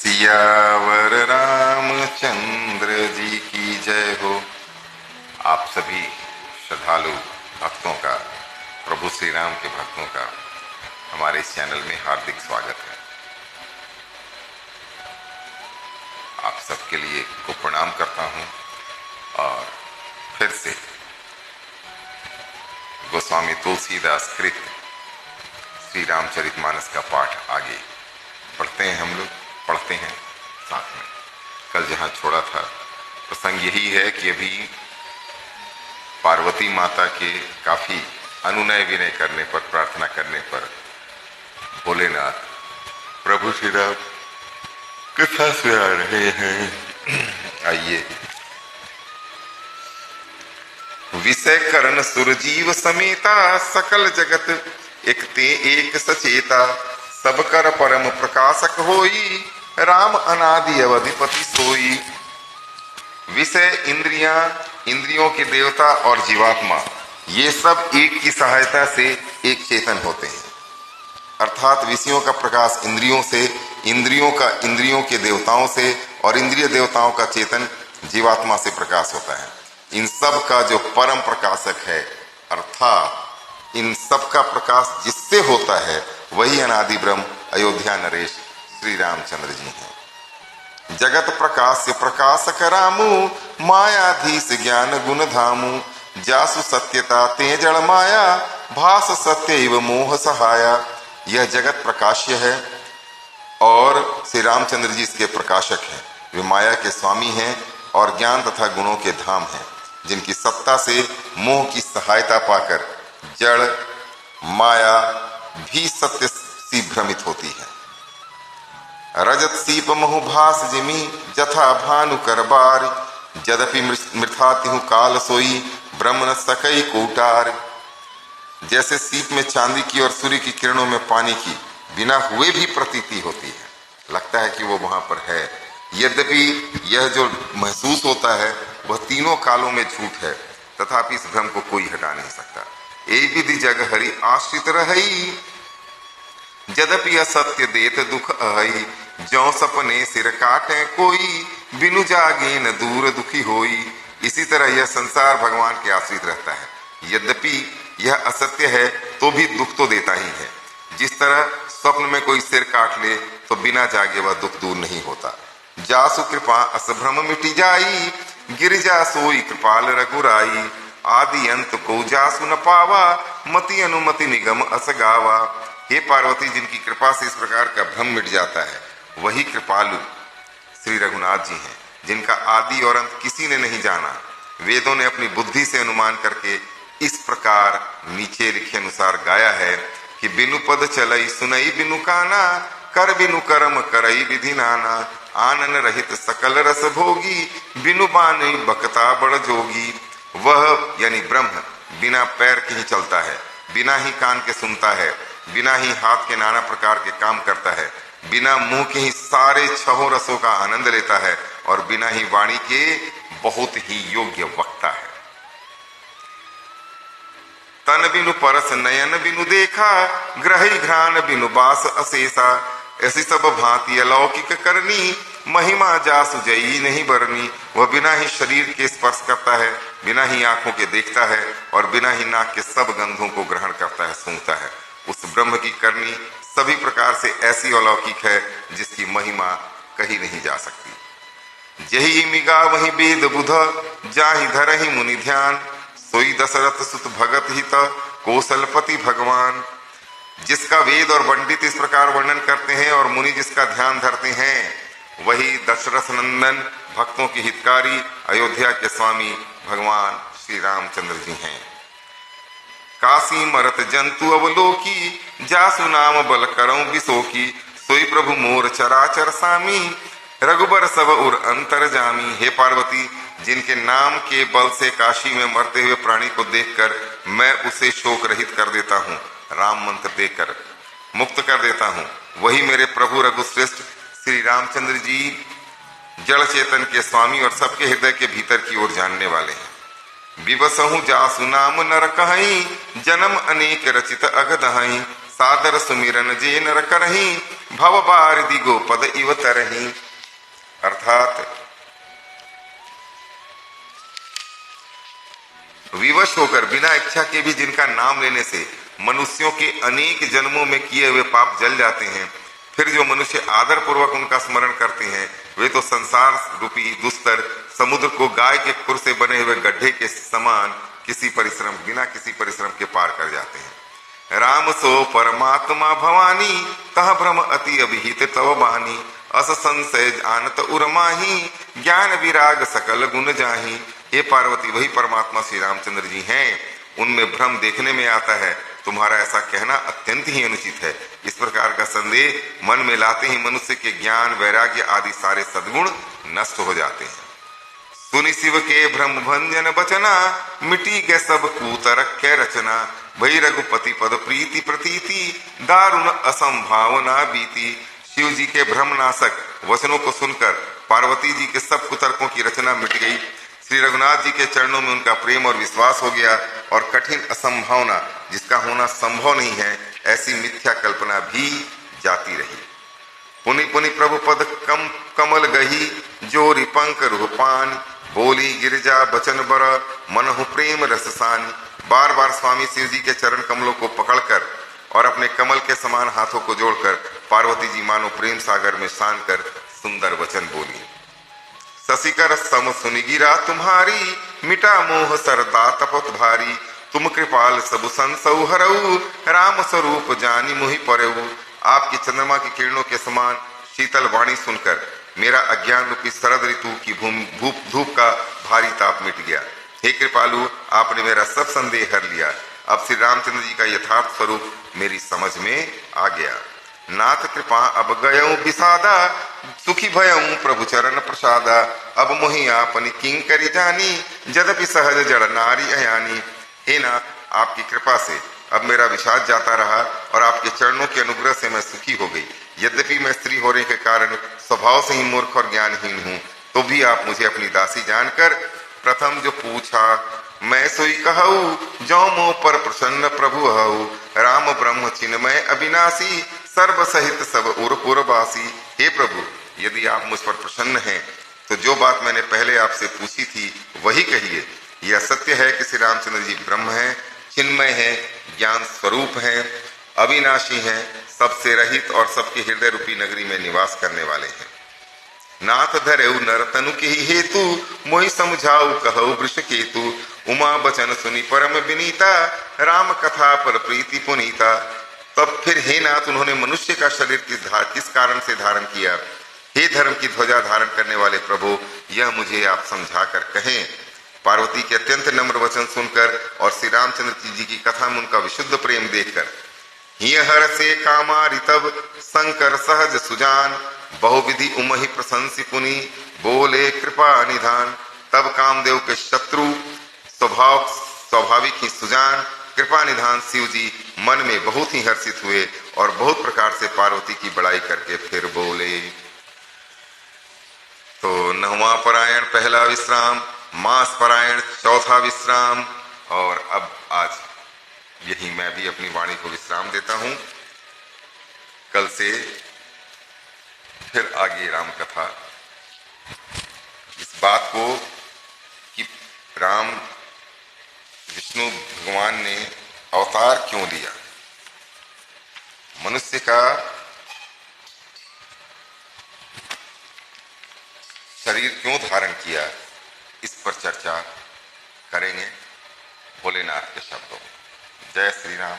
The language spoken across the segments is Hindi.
सियावर रामचंद्र जी की जय हो। आप सभी श्रद्धालु भक्तों का, प्रभु श्री राम के भक्तों का हमारे इस चैनल में हार्दिक स्वागत है। आप सबके लिए को प्रणाम करता हूं और फिर से गोस्वामी तुलसीदास कृत श्री रामचरितमानस का पाठ आगे पढ़ते हैं साथ में। कल जहां छोड़ा था प्रसंग यही है कि अभी पार्वती माता के काफी अनुनय विनय करने पर, प्रार्थना करने पर भोलेनाथ प्रभु श्री राम कथा से आ रहे हैं। आइए। विषय करण सुरजीव समेता, सकल जगत एक ते एक सचेता। सब कर परम प्रकाशक होई, राम अनादि अवधिपति सोई। विषय इंद्रियों के देवता और जीवात्मा, ये सब एक की सहायता से एक चेतन होते हैं। अर्थात विषयों का प्रकाश इंद्रियों से, इंद्रियों के देवताओं से और इंद्रिय देवताओं का चेतन जीवात्मा से प्रकाश होता है। इन सब का जो परम प्रकाशक है, अर्थात इन सब का प्रकाश जिससे होता है, वही अनादि ब्रह्म अयोध्या नरेश श्री रामचंद्र जी हैं। जगत प्रकाश प्रकाशक रामू, मायाधीश ज्ञान गुण धामू। जासु सत्यता ते जड़ माया, भास सत्य मोह सहाया। यह जगत प्रकाश्य है और श्री रामचंद्र जी इसके प्रकाशक हैं। वे माया के स्वामी हैं और ज्ञान तथा गुणों के धाम हैं, जिनकी सत्ता से मोह की सहायता पाकर जड़ माया भी सत्य सी भ्रमित होती है। रजत सीप महु भास जिमी, जथा भानु कर बार। यद्यपि मृथा तिहु काल सोई, ब्रह्म न सकई कूटार। जैसे सीप में चांदी की और सूर्य की किरणों में पानी की बिना हुए भी प्रतीति होती है, लगता है कि वो वहां पर है। यद्यपि यह जो महसूस होता है वह तीनों कालों में झूठ है, तथापि इस भ्रम को कोई हटा नहीं सकता। ए विधि जग हरि आश्रित रही, यद्यपि असत्य देत दुख अहई। ज्यों सपने सिर काटे कोई, बिनु जागे न दूर दुखी होई। इसी तरह यह संसार भगवान के आश्रित रहता है। यद्यपि यह असत्य है तो भी दुख तो देता ही है। जिस तरह स्वप्न में कोई सिर काट ले तो बिना जागे वह दुख दूर नहीं होता। जासु कृपा अस भ्रम मिटी जाई, गिरिजा सोई कृपाल रघुराई। आदि अंत को जासु न पावा, मति अनुमति निगम अस गावा। हे पार्वती, जिनकी कृपा से इस प्रकार का भ्रम मिट जाता है, वही कृपालु श्री रघुनाथ जी हैं, जिनका आदि और अंत किसी ने नहीं जाना। वेदों ने अपनी बुद्धि से अनुमान करके इस प्रकार नीचे लिखे अनुसार गाया है कि बिनु पद चलई सुनई बिनु काना, कर बिनु कर्म करई विधि नाना। आनन रहित सकल रस भोगी, बिनु बानी बकता बड़ जोगी। वह यानी ब्रह्म बिना पैर के ही चलता है, बिना ही कान के सुनता है, बिना ही हाथ के नाना प्रकार के काम करता है, बिना मुंह के ही सारे छहों रसों का आनंद लेता है और बिना ही वाणी के बहुत ही योग्य वक्ता है। तन बिनु परस नयन बिनु देखा, ग्रही घ्राण बिनु बास अशेषा। ऐसी सब भांति अलौकिक करनी, महिमा जासु जई नहीं बरनी। वह बिना ही शरीर के स्पर्श करता है, बिना ही आंखों के देखता है और बिना ही नाक के सब गंधों को ग्रहण करता है, सूंघता है। उस ब्रह्म की करनी सभी प्रकार से ऐसी अलौकिक है जिसकी महिमा कही नहीं जा सकती। जही मिगा वही वेद बुध, जाहि धरहि मुनि ध्यान। सोई दशरथ सुत भगत हित, कौशलपति भगवान। जिसका वेद और पंडित इस प्रकार वर्णन करते हैं और मुनि जिसका ध्यान धरते हैं, वही दशरथ नंदन भक्तों की हितकारी अयोध्या के स्वामी भगवान श्री रामचंद्र जी हैं। काशी मरत जंतु अवलोकी, जासु नाम बल करऊं बिसोकी। सोई प्रभु मोर चराचर सामी, रघुबर सब उर अंतर जामी। हे पार्वती, जिनके नाम के बल से काशी में मरते हुए प्राणी को देखकर मैं उसे शोक रहित कर देता हूँ, राम मंत्र देकर मुक्त कर देता हूँ, वही मेरे प्रभु रघुश्रेष्ठ श्री रामचंद्र जी जड़ चेतन के स्वामी और सबके हृदय के भीतर की ओर जानने वाले हैं। विवसहु जासु नाम नर कहई, जन्म अनेक रचित अगदहई। सादर सुमिरन जे नर करही, भव बारिधि गोपद इव तरही। अर्थात विवश होकर बिना इच्छा के भी जिनका नाम लेने से मनुष्यों के अनेक जन्मों में किए हुए पाप जल जाते हैं, फिर जो मनुष्य आदर पूर्वक उनका स्मरण करते हैं, वे तो संसार रूपी दुस्तर समुद्र को गाय के खुर से बने हुए गड्ढे के समान बिना किसी परिश्रम के पार कर जाते हैं। राम सो परमात्मा भवानी, तह भ्रम अति अभिहित तव बानी, अस संशय जानत उर्माही, ज्ञान विराग सकल गुण जाही। हे पार्वती, वही परमात्मा श्री रामचंद्र जी हैं, उनमें भ्रम देखने में आता है, तुम्हारा ऐसा कहना अत्यंत ही अनुचित है। इस प्रकार का संदेह मन में लाते ही मनुष्य के ज्ञान वैराग्य आदि सारे सद्गुण नष्ट हो जाते हैं। सुनि शिव के भ्रम भंजन बचना, मिटी गए सब कूतरक के रचना, भई रघुपति पद प्रीति प्रतीति, दारुण असंभावना बीती। शिव जी के भ्रमनाशक वचनों को सुनकर पार्वती जी के सब कुतर्कों की रचना मिट गई। श्री रघुनाथ जी के चरणों में उनका प्रेम और विश्वास हो गया और कठिन असंभावना, जिसका होना संभव नहीं है, ऐसी मिथ्या कल्पना भी जाती रही। पुनि पुनि प्रभु पद कमल गही, जोरी पंक रूपान, बोली गिरिजा बचन बर, मनहु प्रेम रससानी। बार बार स्वामी शिव जी के चरण कमलों को पकड़कर और अपने कमल के समान हाथों को जोड़कर पार्वती जी मानो प्रेम सागर में सान कर सुंदर वचन बोली। शशिकर सम सुनि गिरा तुम्हारी, मिटा मोह सरता तपत भारी, तुम कृपाल सबु संसौ हरऊ, राम स्वरूप जानी मुहि परऊ। आपकी चंद्रमा की किरणों के समान शीतल वाणी सुनकर मेरा अज्ञान रूपी शरद ऋतु की धूप का भारी ताप मिट गया। हे कृपालु, आपने मेरा सब संदेह हर लिया। अब श्री रामचंद्र जी का यथार्थ स्वरूप मेरी समझ में आ गया। नाथ कृपा अब गयऊं विषादा, सुखी भयऊं प्रभु चरण प्रसादा, अब मोहि आपनि किंकरी जानी, जदपि सहज जड़ नारी अयानी। हे नाथ, आपकी कृपा से अब मेरा विषाद जाता रहा और आपके चरणों के अनुग्रह से मैं सुखी हो गई। यद्यपि मैं स्त्री होने के कारण स्वभाव से ही मूर्ख और ज्ञानहीन हूँ, तो भी आप मुझे अपनी दासी जानकर प्रथम जो पूछा मैं सोई कहूँ, जो मोह पर प्रसन्न प्रभु हऊ, राम ब्रह्म चिन्मय अविनाशी, सर्व सहित सब उरपुरवासी। हे प्रभु, यदि आप मुझ पर प्रसन्न हैं तो जो बात मैंने पहले आपसे पूछी थी वही कहिए। यह सत्य है कि श्री रामचंद्र जी ब्रह्म हैं, चिन्मय हैं, ज्ञान स्वरूप हैं, अविनाशी हैं, सबसे रहित और सबके हृदय रूपी नगरी में निवास करने वाले हैं। नाथ धरेउ नर तनु के हेतु, मोहि समझाऊ कहऊ वृष केतु, उमा बचन सुनी परम विनीता, राम कथा पर प्रीति पुनीता। तब फिर हे नाथ, उन्होंने मनुष्य का शरीर किस कारण से धारण किया? हे धर्म की ध्वजा धारण करने वाले प्रभु, यह मुझे आप समझा कर कहें। पार्वती के अत्यंत नम्र वचन सुनकर और श्री रामचंद्र जी की कथा में उनका विशुद्ध प्रेम देखकर हिय हर से कामारि तब, शंकर सहज सुजान, बहुविधि उमहि प्रशंसी पुनि, बोले कृपा निधान। तब कामदेव के शत्रु स्वाभाविक ही सुजान कृपा निधान शिव जी मन में बहुत ही हर्षित हुए और बहुत प्रकार से पार्वती की बड़ाई करके फिर बोले। तो नववां पारायण पहला विश्राम, मास पारायण चौथा विश्राम, और अब आज यही मैं भी अपनी वाणी को विश्राम देता हूं। कल से फिर आगे राम कथा। इस बात को कि राम विष्णु भगवान ने अवतार क्यों लिया, मनुष्य का शरीर क्यों धारण किया, इस पर चर्चा करेंगे भोलेनाथ के शब्दों में। जय श्री राम,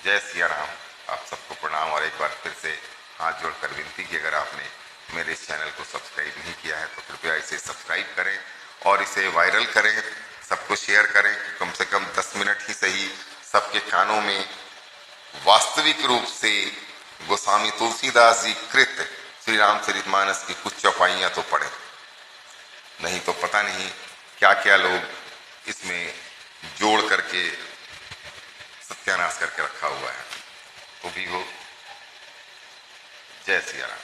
जय सिया राम। आप सबको प्रणाम और एक बार फिर से हाथ जोड़कर विनती की, अगर आपने मेरे इस चैनल को सब्सक्राइब नहीं किया है तो कृपया इसे सब्सक्राइब करें और इसे वायरल करें, सबको शेयर करें। कम से कम 10 मिनट ही सही सबके कानों में वास्तविक रूप से गोस्वामी तुलसीदास जी कृत श्री रामचरितमानस की कुछ चौपाइयाँ तो पढ़ें, नहीं तो पता नहीं क्या क्या लोग इसमें जोड़ करके सत्यानाश करके रखा हुआ है। वो भी हो। जय सिया राम।